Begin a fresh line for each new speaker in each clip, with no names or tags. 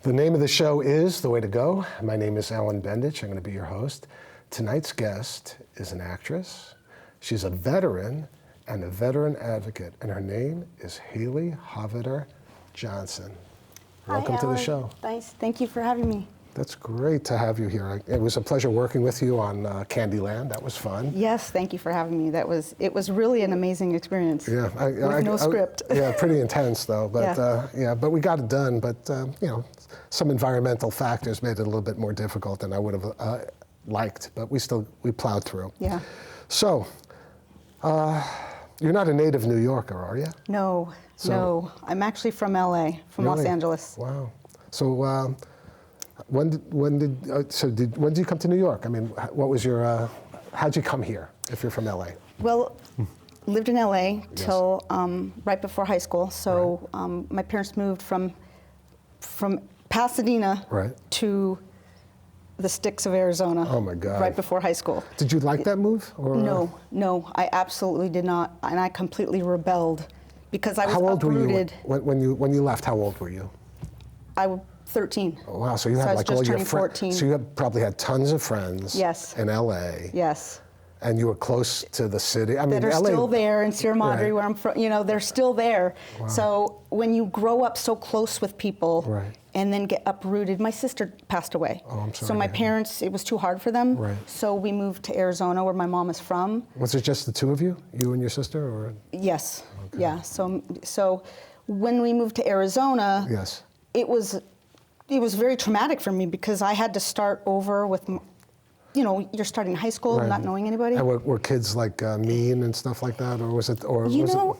The name of the show is The Way to Go. My name is Alan Bendich. I'm going to be your host. Tonight's guest is an actress. She's a veteran and a veteran advocate, and her name is Hayley Hovatter Johnson. Welcome to the show.
Nice. Thank you for having me.
That's great to have you here. It was a pleasure working with you on Candyland. That was fun.
Yes, thank you for having me. It was really an amazing experience.
Yeah,
with no script.
Yeah, pretty intense though. But
yeah.
But we got it done. But you know, some environmental factors made it a little bit more difficult than I would have liked. But we plowed through.
Yeah.
So, you're not a native New Yorker, are you?
No, no. I'm actually from LA, from
Really?
Los Angeles.
Wow. So. When did you come to New York? I mean, what was your, how'd you come here if you're from LA?
Well, lived in LA till right before high school. So
right.
My parents moved from Pasadena
right.
to the sticks of Arizona.
Oh my God.
Right before high school.
Did you like that move? Or?
No, I absolutely did not, and I completely rebelled because I was
uprooted.
How old
were you when you left? How old were you?
I was 13.
Oh, wow, so you had like all your friends. So you probably had tons of friends.
Yes.
In LA.
Yes.
And you were close to the city. I mean,
that are
LA,
still there in Sierra Madre,
right.
where I'm from. You know, they're still there.
Wow.
So when you grow up so close with people,
right.
and then get uprooted. My sister passed away.
Oh, I'm sorry.
So my parents, it was too hard for them.
Right.
So we moved to Arizona, where my mom is from.
Was it just the two of you and your sister, or?
Yes.
Okay.
Yeah. So when we moved to Arizona,
yes.
It was very traumatic for me because I had to start over with, you know, you're starting high school,
right.
not knowing anybody.
And were kids like mean and stuff like that, or was it? Or
you
was
know,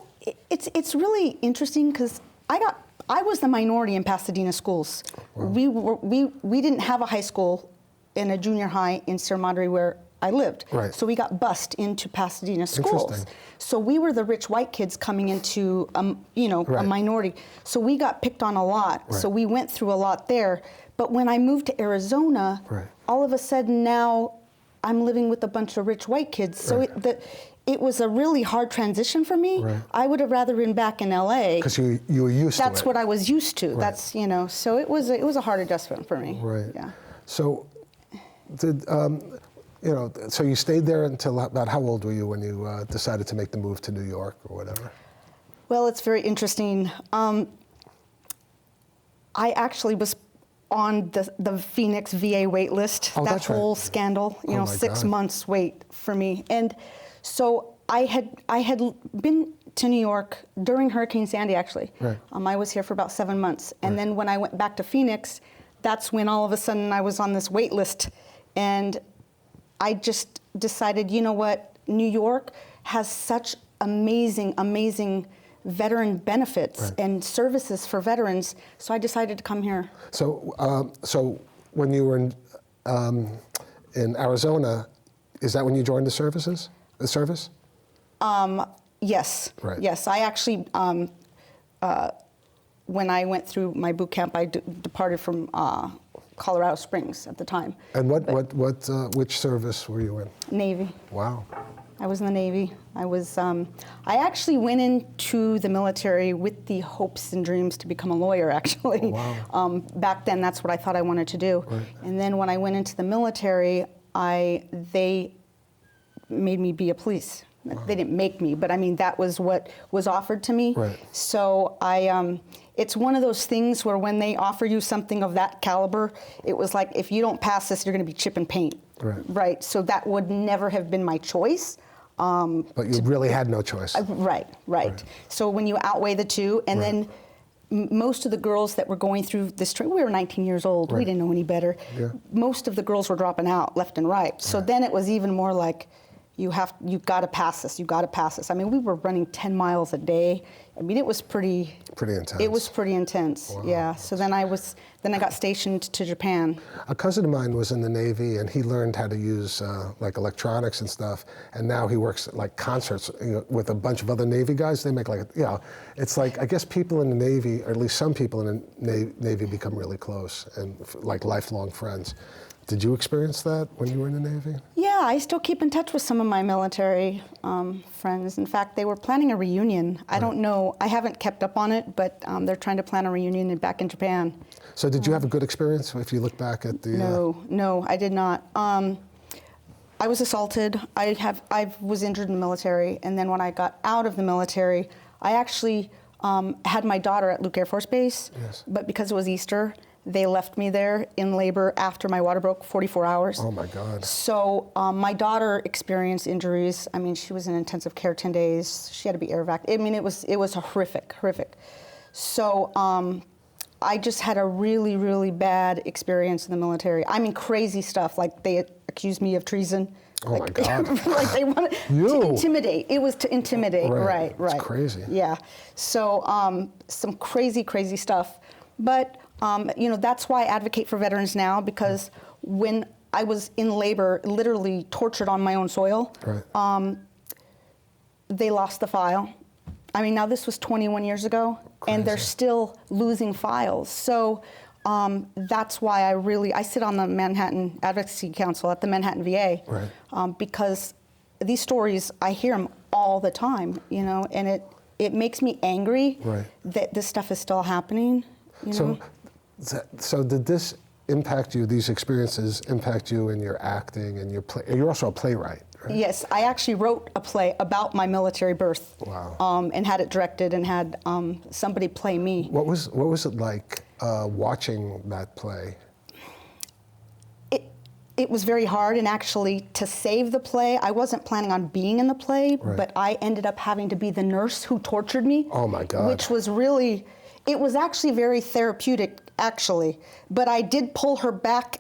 it's really interesting because I was the minority in Pasadena schools. Wow. We didn't have a high school and a junior high in Sierra Madre where I lived.
Right.
So we got bused into Pasadena schools. So we were the rich white kids coming into,
right.
a minority. So we got picked on a lot.
Right.
So we went through a lot there. But when I moved to Arizona,
right.
all of a sudden now I'm living with a bunch of rich white kids. So
right.
it was a really hard transition for me.
Right.
I would have rather been back in LA.
Because you were used to it.
That's what I was used to.
Right.
That's, so it was a hard adjustment for me.
Right.
Yeah.
So so you stayed there until about how old were you when you decided to make the move to New York or whatever?
Well, it's very interesting. I actually was on the Phoenix VA wait list.
Oh,
that whole
right.
scandal, 6
God.
months wait for me. And so I had been to New York during Hurricane Sandy, actually.
Right.
I was here for about 7 months. And
right.
then when I went back to Phoenix, that's when all of a sudden I was on this wait list. And I just decided, you know what, New York has such amazing veteran benefits
right.
and services for veterans, so I decided to come here.
So when you were in Arizona, is that when you joined the service?
Yes.
Right.
Yes, I actually, when I went through my boot camp, I departed from Colorado Springs at the time.
And which service were you in?
Navy.
Wow.
I was in the Navy. I actually went into the military with the hopes and dreams to become a lawyer, actually.
Oh, wow.
Back then, that's what I thought I wanted to do.
Right.
And then when I went into the military, they made me be a police. Wow. They didn't make me, but I mean, that was what was offered to me.
Right.
So it's one of those things where when they offer you something of that caliber, it was like, if you don't pass this, you're going to be chip and paint.
Right.
Right. So that would never have been my choice.
But you really had no choice.
Right. So when you outweigh the two, and
right.
then most of the girls that were going through this training, we were 19 years old,
right.
we didn't know any better.
Yeah.
Most of the girls were dropping out left and right. So
right.
then it was even more like, you've got to pass this. I mean, we were running 10 miles a day. I mean, it was pretty
intense.
It was pretty intense.
Wow.
Yeah. So then I got stationed to Japan.
A cousin of mine was in the Navy, and he learned how to use like electronics and stuff. And now he works at like concerts with a bunch of other Navy guys. They make it's like, I guess people in the Navy, or at least some people in the Navy, become really close and like lifelong friends. Did you experience that when you were in the Navy?
Yeah, I still keep in touch with some of my military friends. In fact, they were planning a reunion. I don't know, I haven't kept up on it, but they're trying to plan a reunion back in Japan.
So did you have a good experience if you look back at the...
No, I did not. I was assaulted. I was injured in the military, and then when I got out of the military, I actually had my daughter at Luke Air Force Base, but because it was Easter, they left me there in labor after my water broke, 44 hours.
Oh my God.
So my daughter experienced injuries. I mean, she was in intensive care 10 days. She had to be air evac. I mean, it was horrific. So I just had a really, really bad experience in the military. I mean, crazy stuff, like they accused me of treason.
Oh my God.
Like they wanted to intimidate. It was to intimidate, right.
It's crazy.
Yeah, so some crazy stuff. But, you know, that's why I advocate for veterans now, because when I was in labor, literally tortured on my own soil, they lost the file. I mean, now this was 21 years ago, and they're still losing files. So that's why I sit on the Manhattan Advocacy Council at the Manhattan VA, because these stories, I hear them all the time, you know, and it makes me angry that this stuff is still happening. You know?
So did this impact you, these experiences impact you in your acting and your play? You're also a playwright, right?
Yes, I actually wrote a play about my military birth.
Wow.
And had it directed and had somebody play me.
What was it like watching that play?
It was very hard, and actually to save the play, I wasn't planning on being in the play, but I ended up having to be the nurse who tortured me.
Oh my God.
Which was really, it was actually very therapeutic, actually. But I did pull her back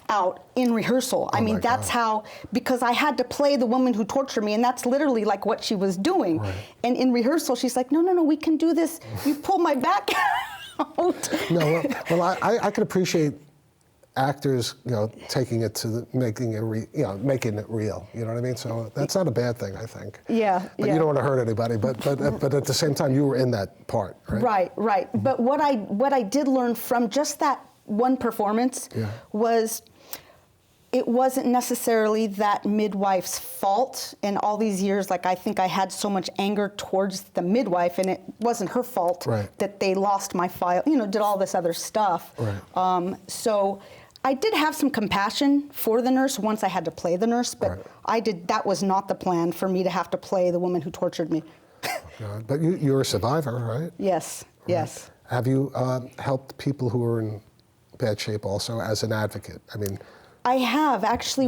out in rehearsal. I mean, that's how, because I had to play the woman who tortured me, and that's literally like what she was doing. And in rehearsal, she's like, no, we can do this. You pull my back out.
No, well, I could appreciate actors, you know, taking it to making it real. You know what I mean? So that's not a bad thing, I think.
Yeah.
But you don't want to hurt anybody. But at the same time, you were in that part, right?
Right. But what I did learn from just that one performance was it wasn't necessarily that midwife's fault. And all these years, like, I think I had so much anger towards the midwife, and it wasn't her fault that they lost my file. You know, did all this other stuff. So I did have some compassion for the nurse once I had to play the nurse, but that was not the plan for me to have to play the woman who tortured me.
But you're a survivor, right?
Yes, yes.
Have you helped people who are in bad shape also as an advocate? I mean,
I have actually.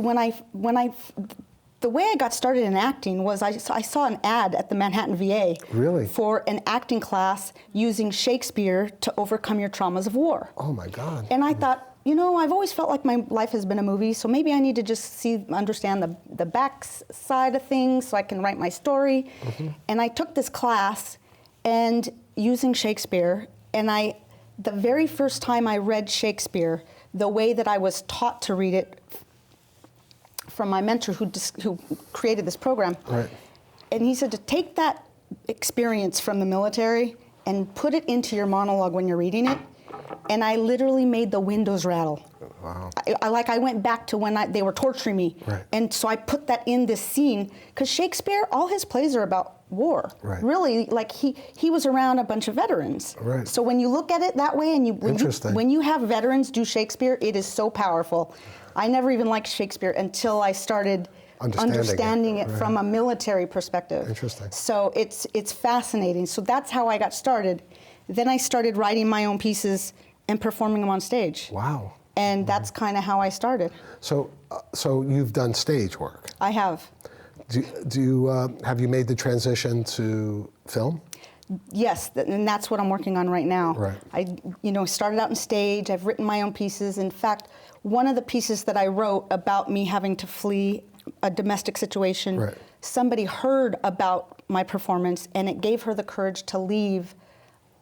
The way I got started in acting was I saw an ad at the Manhattan VA for an acting class using Shakespeare to overcome your traumas of war.
Oh my God.
And I thought, you know, I've always felt like my life has been a movie, so maybe I need to just understand the back side of things so I can write my story. And I took this class and using Shakespeare, and the very first time I read Shakespeare, the way that I was taught to read it from my mentor who created this program, and he said to take that experience from the military and put it into your monologue when you're reading it. And I literally made the windows rattle.
Wow.
I went back to when they were torturing me. And so I put that in this scene, because Shakespeare, all his plays are about war. Really, like he was around a bunch of veterans. So when you look at it that way, and when you have veterans do Shakespeare, it is so powerful. I never even liked Shakespeare until I started understanding it from a military perspective.
Interesting.
So it's fascinating. So that's how I got started. Then I started writing my own pieces and performing them on stage.
Wow.
And that's kind of how I started.
So you've done stage work.
I have.
Have you made the transition to film?
Yes, and that's what I'm working on right now. I started out in stage. I've written my own pieces. In fact, one of the pieces that I wrote about me having to flee a domestic situation, somebody heard about my performance, and it gave her the courage to leave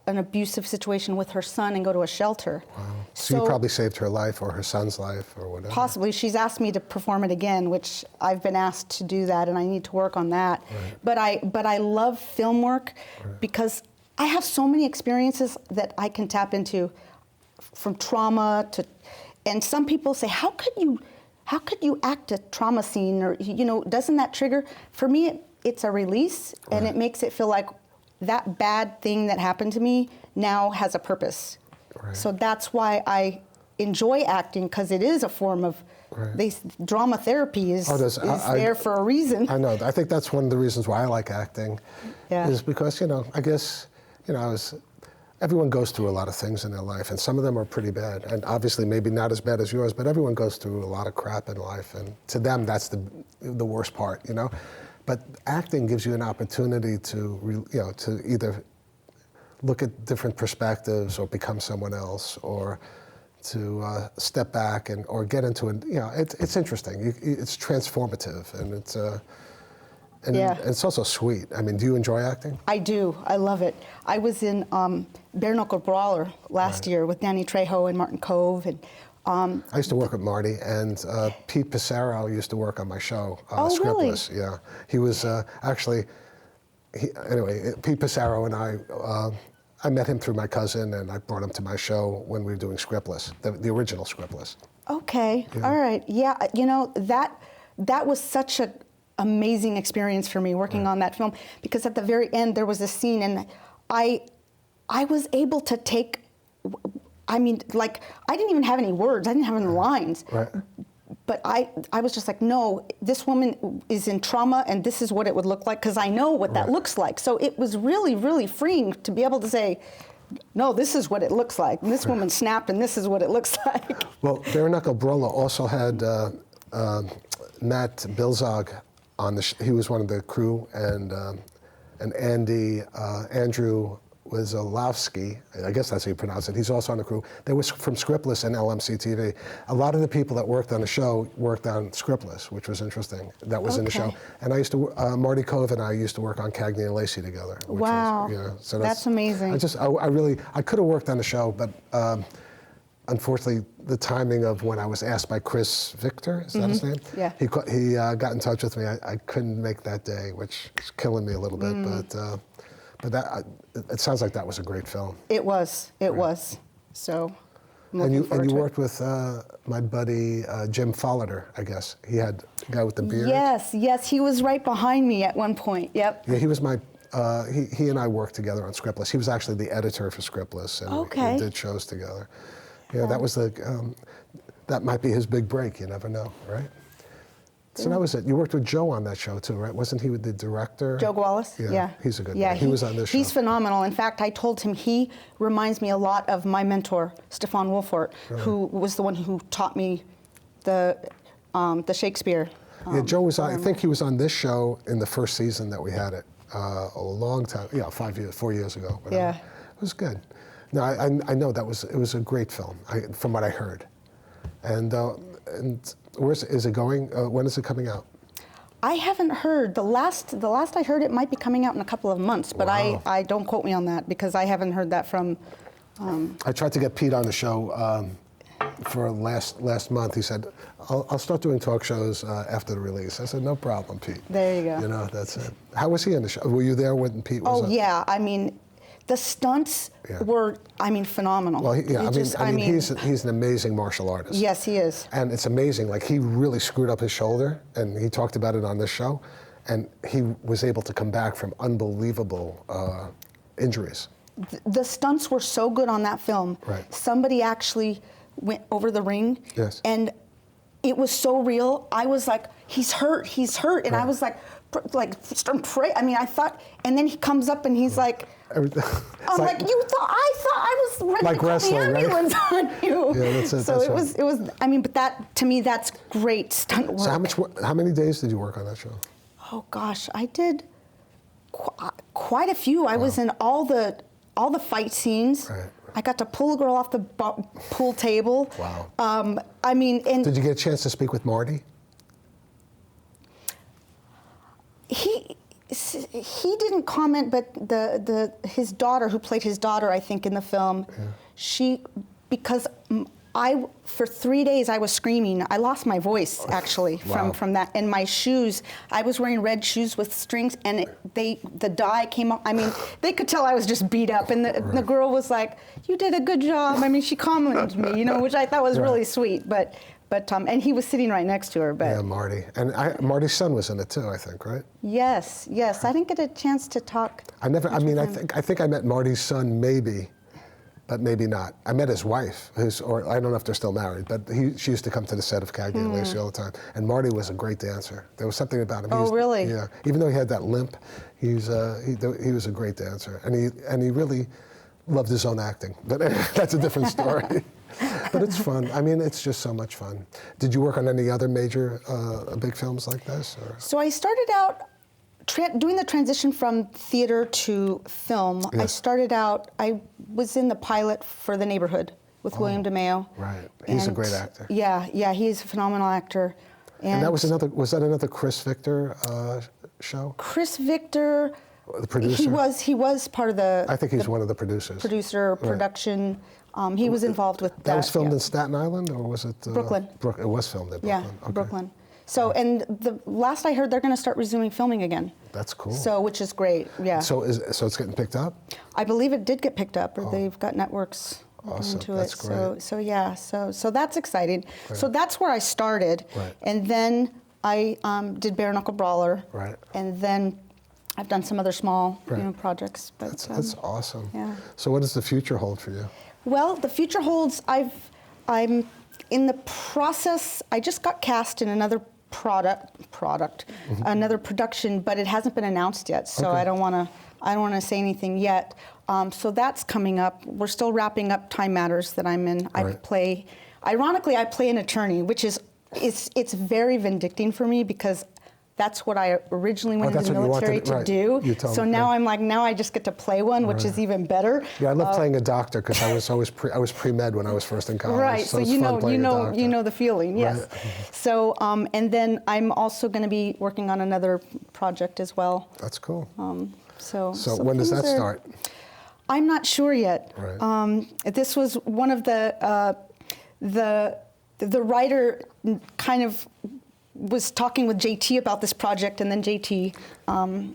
an abusive situation with her son and go to a shelter.
Wow. So you probably saved her life or her son's life or whatever.
Possibly. She's asked me to perform it again, which I've been asked to do that, and I need to work on that. But I love film work because I have so many experiences that I can tap into, from trauma to, and some people say, how could you act a trauma scene, or doesn't that trigger? For me, it's a release, and it makes it feel like that bad thing that happened to me now has a purpose. Right. So that's why I enjoy acting, because it is a form of drama therapy is there for a reason.
I know. I think that's one of the reasons why I like acting, is because I guess everyone goes through a lot of things in their life, and some of them are pretty bad, and obviously maybe not as bad as yours, but everyone goes through a lot of crap in life, and to them that's the worst part, But acting gives you an opportunity to to either look at different perspectives or become someone else, or to step back or get into it. It's interesting. It's transformative, and it's also sweet. I mean, do you enjoy acting?
I do. I love it. I was in Bare Knuckle Brawler last year with Danny Trejo and Martin Cove, and
I used to work with Marty, and Pete Pissarro used to work on my show, Scriptless.
Really?
Yeah, he was anyway, Pete Pissarro and I met him through my cousin, and I brought him to my show when we were doing Scriptless, the original Scriptless.
Okay, all right. Yeah, that was such an amazing experience for me working on that film, because at the very end there was a scene, and I was able to take, I didn't even have any words, I didn't have any lines. Right. But I was just like, no, this woman is in trauma, and this is what it would look like, because I know what that looks like. So it was really, really freeing to be able to say, no, this is what it looks like. And this woman snapped, and this is what it looks like. Well,
Bare Knuckle Brawler also had Matt Bilzog on he was one of the crew, and Andrew Wazalowski, I guess that's how you pronounce it. He's also on the crew. They were from Scriptless and LMC TV. A lot of the people that worked on the show worked on Scriptless, which was interesting. That was in the show. And I used to, Marty Cove and I used to work on Cagney and Lacey together.
Wow,
so
that's amazing.
I could have worked on the show, but unfortunately, the timing of when I was asked by Chris Victor, is that his name?
Yeah.
He got in touch with me. I couldn't make that day, which is killing me a little bit, but it sounds like that was a great film.
It was. It was. So,
and you worked with my buddy Jim Folliter, I guess. He had the guy with the beard.
Yes, he was right behind me at one point. Yep.
Yeah, he was my. He and I worked together on Scriptless. He was actually the editor for Scriptless, and we did shows together. Yeah, that was that might be his big break. You never know, right? So that was it. You worked with Joe on that show too, right? Wasn't he the director?
Joe Wallace? Yeah.
He's a good guy. He was on this show.
He's phenomenal. In fact, I told him he reminds me a lot of my mentor, Stefan Wolfort, who was the one who taught me the Shakespeare.
Joe was on, I think he was on this show in the first season that we had it, a long time, 4 years ago. Whatever.
Yeah.
It was good. No, I know it was a great film, from what I heard. And is it going? When is it coming out?
I haven't heard. The last I heard, it might be coming out in a couple of months, but I don't quote me on that, because I haven't heard that from.
I tried to get Pete on the show for last month. He said, I'll start doing talk shows after the release. I said, no problem, Pete.
There you go.
That's it. How was he on the show? Were you there when Pete was on?
Yeah. I mean, the stunts were, phenomenal.
Well, he's an amazing martial artist.
Yes, he is.
And it's amazing. Like, he really screwed up his shoulder, and he talked about it on this show, and he was able to come back from unbelievable injuries.
The stunts were so good on that film.
Right.
Somebody actually went over the ring.
Yes.
And it was so real. I was like, he's hurt. And I was like pray. I thought, and then he comes up and he's like, I thought I was ready to call the ambulance on you.
Yeah, that's it.
So it was. But that, to me, that's great stunt work.
So how many days did you work on that show?
Oh gosh, I did quite a few. I was in all the fight scenes.
Right.
I got to pull a girl off the pool table.
Wow.
And
did you get a chance to speak with Marty?
He didn't comment, but his daughter, who played his daughter, I think, in the film, because for 3 days I was screaming. I lost my voice actually
Wow.
from that. And my shoes, I was wearing red shoes with strings, and the dye came up. I mean, they could tell I was just beat up. And the girl was like, "You did a good job." I mean, she complimented me, you know, which I thought was really sweet. But and he was sitting right next to her. But
Yeah, Marty. And Marty's son was in it too, I think, right?
yes. I didn't get a chance to talk.
I think I met Marty's son maybe, but maybe not. I met his wife, or I don't know if they're still married, but she used to come to the set of Cagney and Lacey all the time. And Marty was a great dancer. There was something about him.
Oh, really?
Yeah. Even though he had that limp, he was a great dancer, and he really loved his own acting. But that's a different story. But it's fun. I mean, it's just so much fun. Did you work on any other major big films like this? Or?
So I started out doing the transition from theater to film.
Yes.
I started out, I was in the pilot for The Neighborhood with William DeMeo.
Right. He's a great actor.
Yeah, he's a phenomenal actor.
And that was another Chris Victor show?
Chris Victor,
The producer?
he was part of the...
I think he's one of the producers.
Production. He was involved with that.
That was filmed
yeah.
in Staten Island, or was it?
Brooklyn.
It was filmed in Brooklyn.
Yeah,
Okay.
Brooklyn. So, and the last I heard, they're going to start resuming filming again.
That's cool.
So, which is great, yeah.
So it's getting picked up?
I believe it did get picked up, or they've got networks
Awesome.
into
That's
it.
great.
So that's exciting. Right. So that's where I started,
right.
And then I did Bare Knuckle Brawler,
right.
And then I've done some other small
right.
projects. But
that's awesome.
Yeah.
So what does the future hold for you?
Well, the future holds. I'm in the process. I just got cast in another another production, but it hasn't been announced yet. So
Okay.
I don't want to say anything yet. So that's coming up. We're still wrapping up Time Matters that I'm in.
Right.
Ironically, I play an attorney, which it's very vindicting for me because that's what I originally went into the military to do. So now I'm like, now I just get to play one, which is even better.
Yeah, I love playing a doctor because I was pre-med when I was first in college.
Right. So you know the feeling. Yes.
Right.
So and then I'm also going to be working on another project as well.
That's cool.
So
when does that start?
I'm not sure yet.
Right.
This was one of the writer kind of was talking with JT about this project, and then JT,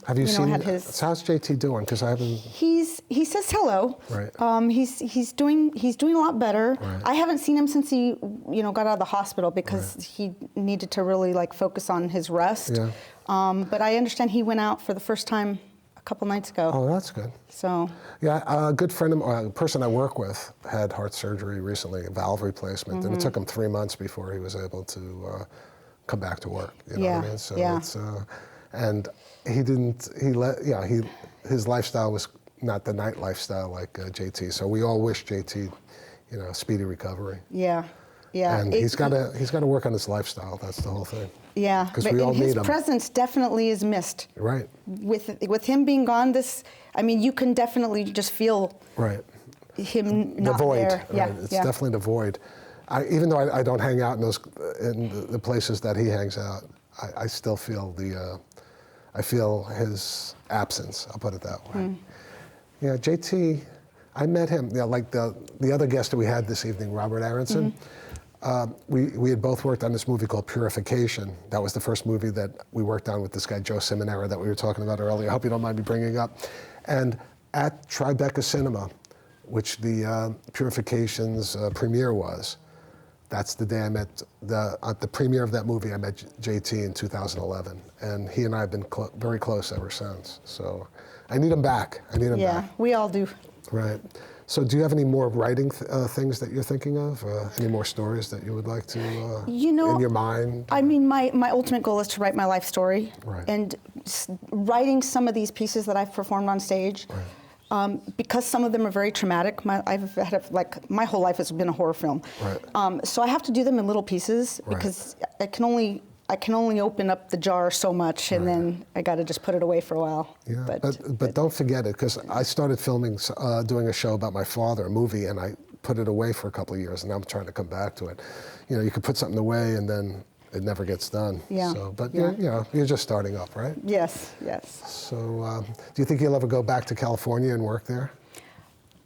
Have you seen?
had his.
So how's JT doing? Because I haven't.
He says hello.
Right.
He's doing a lot better.
Right.
I haven't seen him since he got out of the hospital because he needed to really focus on his rest.
Yeah.
But I understand he went out for the first time a couple nights ago.
Oh, that's good.
So.
Yeah, a good friend of mine, a person I work with, had heart surgery recently, a valve replacement, and it took him 3 months before he was able to come back to work. You know what I mean? So it's, and he didn't. His lifestyle was not the night lifestyle like JT. So we all wish JT, speedy recovery.
Yeah. Yeah.
And he's got to work on his lifestyle. That's the whole thing.
Yeah,
because
but
we all need
his
him.
presence definitely is missed.
Right.
With him being gone, you can definitely just feel.
Right.
Him not
the void.
there.
Right?
Yeah.
It's definitely the void. Even though I don't hang out in the places that he hangs out, I still feel I feel his absence. I'll put it that way. Yeah, JT, I met him. Like the other guest that we had this evening, Robert Aronson. We had both worked on this movie called Purification. That was the first movie that we worked on with this guy Joe Simonera that we were talking about earlier. I hope you don't mind me bringing up. And at Tribeca Cinema, which the Purification's premiere was. That's the day I met, at the premiere of that movie, I met JT in 2011. And he and I have been very close ever since. So I need him back. Back.
Yeah, we all do.
Right. So do you have any more writing things that you're thinking of? Any more stories that you would like to, in your mind?
I mean, my ultimate goal is to write my life story.
Right.
And writing some of these pieces that I've performed on stage.
Right.
Because some of them are very traumatic. My whole life has been a horror film.
Right.
So I have to do them in little pieces because I can only open up the jar so much, and then I got to just put it away for a while.
Yeah, but don't forget it, because I started filming, doing a show about my father, a movie, and I put it away for a couple of years, and now I'm trying to come back to it. You could put something away, and then it never gets done.
Yeah.
So, but you're just starting up, right?
Yes.
So, do you think you'll ever go back to California and work there?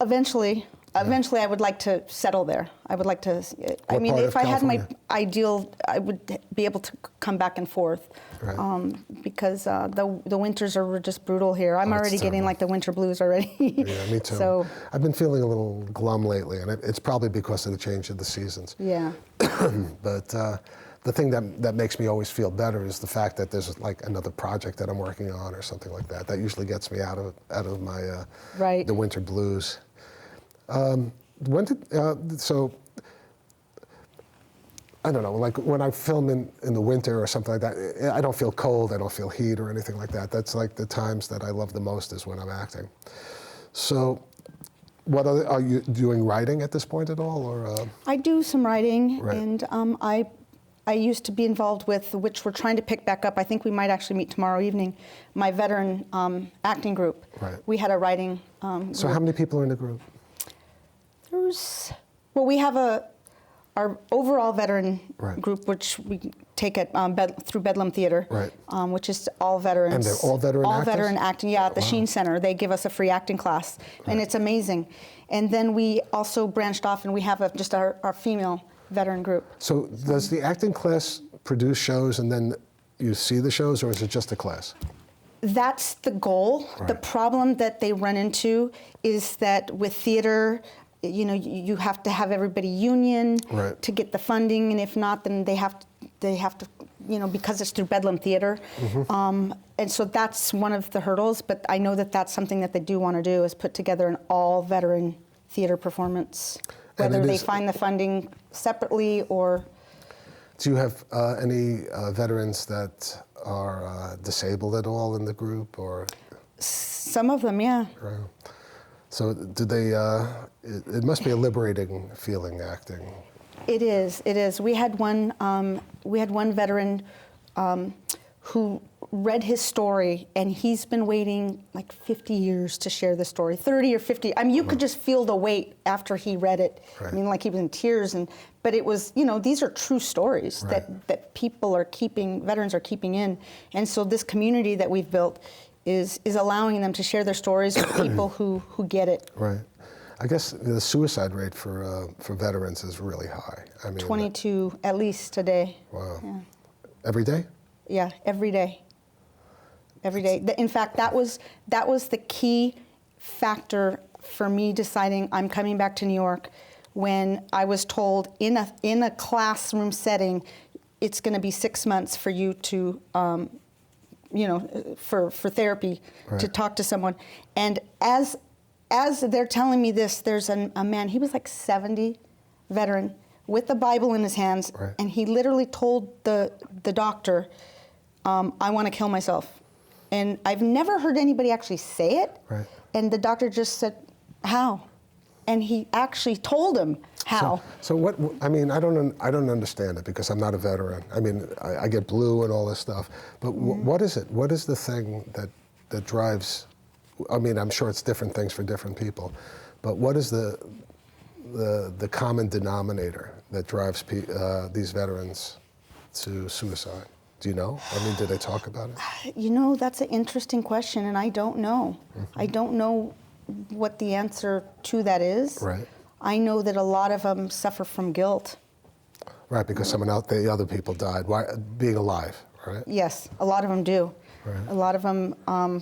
Eventually. Eventually, I would like to settle there. I would like to. I
What
mean,
part
if
of
I had my
California?
ideal, I would be able to come back and forth.
Right.
Because the winters are just brutal here. I'm
Oh, it's
already getting
terrible.
like the winter blues already.
Yeah, me too.
So
I've been feeling a little glum lately, and it's probably because of the change of the seasons.
yeah,
But the thing that makes me always feel better is the fact that there's like another project that I'm working on or something like that. That usually gets me out of my
right.
the winter blues. When did so? I don't know, like when I film in the winter or something like that, I don't feel cold, I don't feel heat or anything like that. That's like the times that I love the most is when I'm acting. So, what are you doing writing at this point at all, or?
I do some writing,
Right.
and I used to be involved with, which we're trying to pick back up. I think we might actually meet tomorrow evening, my veteran acting group.
Right.
We had a writing
So how many people are in the group?
Well, we have our overall veteran
Right.
group, which we take at through Bedlam Theater,
Right.
Which is all veterans.
And they're all veteran
All
actors?
veteran acting, yeah, at the
Wow.
Sheen Center. They give us a free acting class, and it's amazing. And then we also branched off, and we have just our female veteran group.
So does the acting class produce shows and then you see the shows, or is it just a class?
That's the goal.
Right.
The problem that they run into is that with theater, you know, you have to have everybody union
Right.
to get the funding, and if not, then they have to, you know, because it's through Bedlam Theater. And so that's one of the hurdles, but I know that that's something that they do want to do, is put together an all-veteran theater performance,
And
whether
it
they
is-
find the funding separately or...
Do you have any veterans that are disabled at all in the group, or?
Some of them, yeah.
Right. So do they? It must be a liberating feeling acting.
It is. It is. We had one veteran who read his story, and he's been waiting like 50 years to share the story. 30 or 50. I mean, you could just feel the weight after he read it.
Right.
I mean, like he was in tears, but it was, you know, these are true stories
Right.
that veterans are keeping in, and so this community that we've built is allowing them to share their stories with people who get it.
Right. I guess the suicide rate for veterans is really high. I mean,
22 at least a day.
Wow.
Yeah.
Every day?
Yeah, every day. Every day. In fact, that was the key factor for me deciding I'm coming back to New York, when I was told in a classroom setting, it's going to be 6 months for you to, you know, for therapy,
Right.
to talk to someone. And as they're telling me this, there's a man, he was like 70, veteran, with the Bible in his hands,
Right.
and he literally told the doctor, I want to kill myself. And I've never heard anybody actually say it.
Right.
And the doctor just said, how? And he actually told him how.
So what? I mean, I don't understand it because I'm not a veteran. I mean, I get blue and all this stuff. But what is it? What is the thing that drives? I mean, I'm sure it's different things for different people, but what is the common denominator that drives these veterans to suicide? Do you know? I mean, did they talk about it?
You know, that's an interesting question, and I don't know. I don't know what the answer to that is.
Right.
I know that a lot of them suffer from guilt.
Right, because the other people died. Why? Being alive, right?
Yes, a lot of them do.
Right.
A lot of them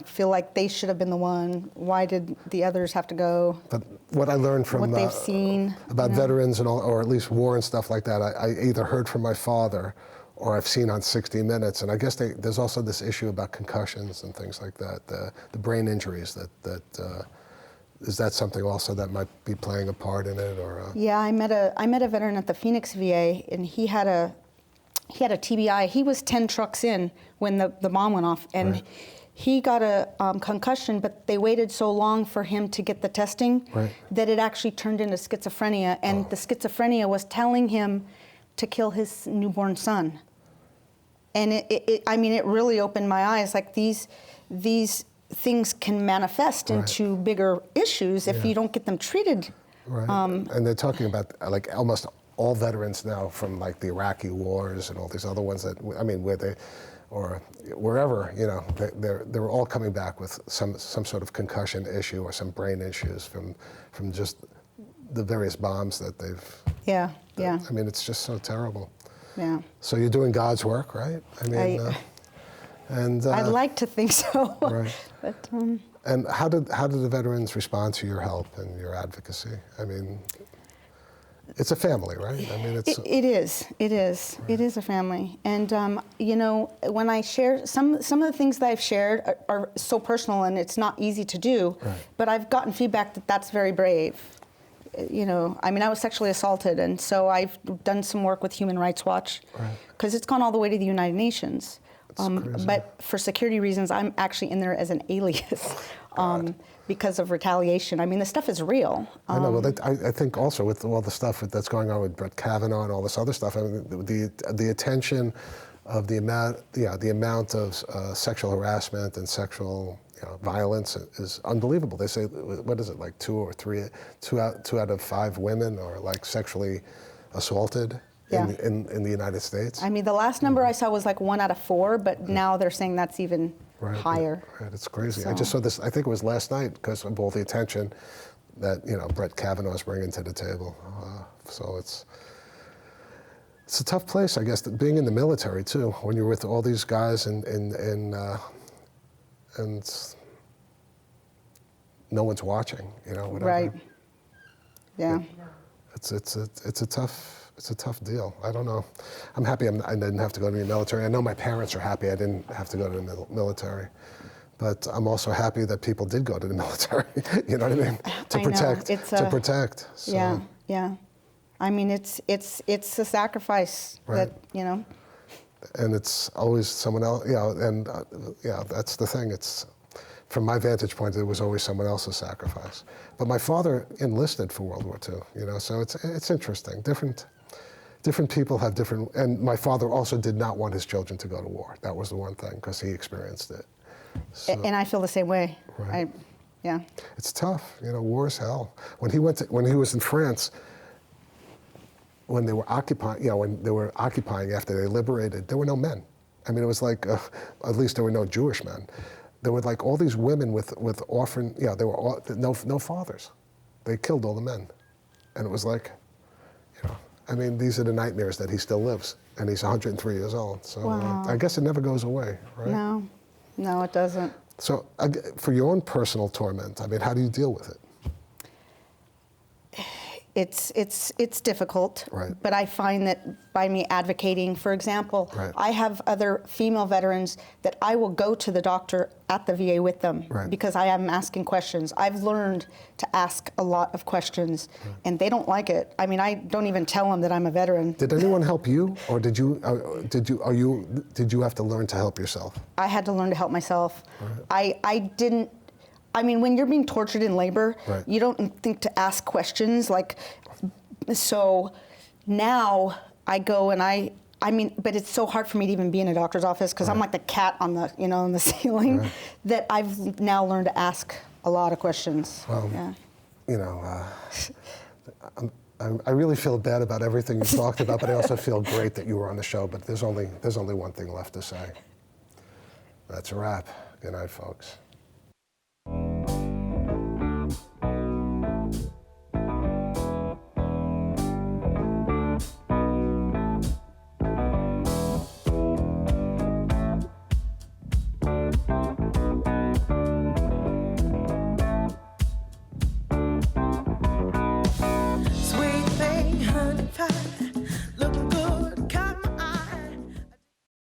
feel like they should have been the one. Why did the others have to go?
But what I learned from
What they've seen,
about
you know?
veterans and all, or at least war and stuff like that, I either heard from my father or I've seen on 60 Minutes, and I guess there's also this issue about concussions and things like that, the brain injuries that is that something also that might be playing a part in it, or?
Yeah, I met a veteran at the Phoenix VA, and he had a TBI. He was 10 trucks in when the bomb went off, and
Right.
he got a concussion, but they waited so long for him to get the testing
Right.
that it actually turned into schizophrenia, and the schizophrenia was telling him to kill his newborn son. And it really opened my eyes. Like these things can manifest
Right.
into bigger issues if
Yeah.
you don't get them treated.
Right. And they're talking about like almost all veterans now from like the Iraqi wars and all these other ones that, I mean, where they, or wherever, you know, they're all coming back with some sort of concussion issue or some brain issues from just the various bombs that they've.
Yeah, yeah.
I mean, it's just so terrible.
Yeah.
So you're doing God's work, right? I mean,
I'd like to think so.
Right.
But,
and how did the veterans respond to your help and your advocacy? I mean, it's a family, right? I mean, it's.
It is.
Right.
It is a family. And you know, when I share some of the things that I've shared are so personal, and it's not easy to do.
Right.
But I've gotten feedback that that's very brave. You know, I mean, I was sexually assaulted, and so I've done some work with Human Rights Watch, because it's gone all the way to the United Nations. But for security reasons, I'm actually in there as an alias because of retaliation. I mean, the stuff is real.
I know. Well, I think also with all the stuff that's going on with Brett Kavanaugh and all this other stuff, I mean, the attention of the amount of sexual harassment and sexual violence is unbelievable. They say, what is it, like two out of 5 women are like sexually assaulted in the United States.
I mean, the last number I saw was like 1 out of 4, but now they're saying that's even higher.
Right, it's crazy.
So.
I just saw this, I think it was last night, because of all the attention that Brett Kavanaugh is bringing to the table. So it's a tough place, I guess, being in the military too, when you're with all these guys and no one's watching, whatever.
Right. Yeah.
It's a tough deal. I don't know. I'm happy I didn't have to go to the military. I know my parents are happy I didn't have to go to the military, but I'm also happy that people did go to the military. You know what I mean? To protect. So.
Yeah. Yeah. I mean, it's a sacrifice that.
And it's always someone else. And that's the thing. It's. From my vantage point, it was always someone else's sacrifice. But my father enlisted for World War II, so it's interesting. Different people have different, and my father also did not want his children to go to war. That was the one thing, because he experienced it. So,
and I feel the same way.
Right.
Yeah.
It's tough, war is hell. When he was in France, when they were occupying, after they liberated, there were no men. I mean, it was like, at least there were no Jewish men. There were like all these women with orphan, there were no fathers. They killed all the men. And it was like, I mean, these are the nightmares that he still lives. And he's 103 years old. So
wow.
I guess it never goes away, right?
No, it doesn't.
So for your own personal torment, I mean, how do you deal with it?
It's difficult,
right.
But I find that by me advocating, for example,
right.
I have other female veterans that I will go to the doctor at the VA with them
right.
because I am asking questions. I've learned to ask a lot of questions, right. And they don't like it. I mean, I don't even tell them that I'm a veteran.
Did anyone help you, or did you have to learn to help yourself?
I had to learn to help myself.
Right.
I didn't. I mean, when you're being tortured in labor,
right.
You don't think to ask questions so now I go and I mean, but it's so hard for me to even be in a doctor's office because right. I'm like the cat on the, on the ceiling right. that I've now learned to ask a lot of questions.
Well, I really feel bad about everything you talked about, but I also feel great that you were on the show, but there's only one thing left to say. That's a wrap. Good night, folks.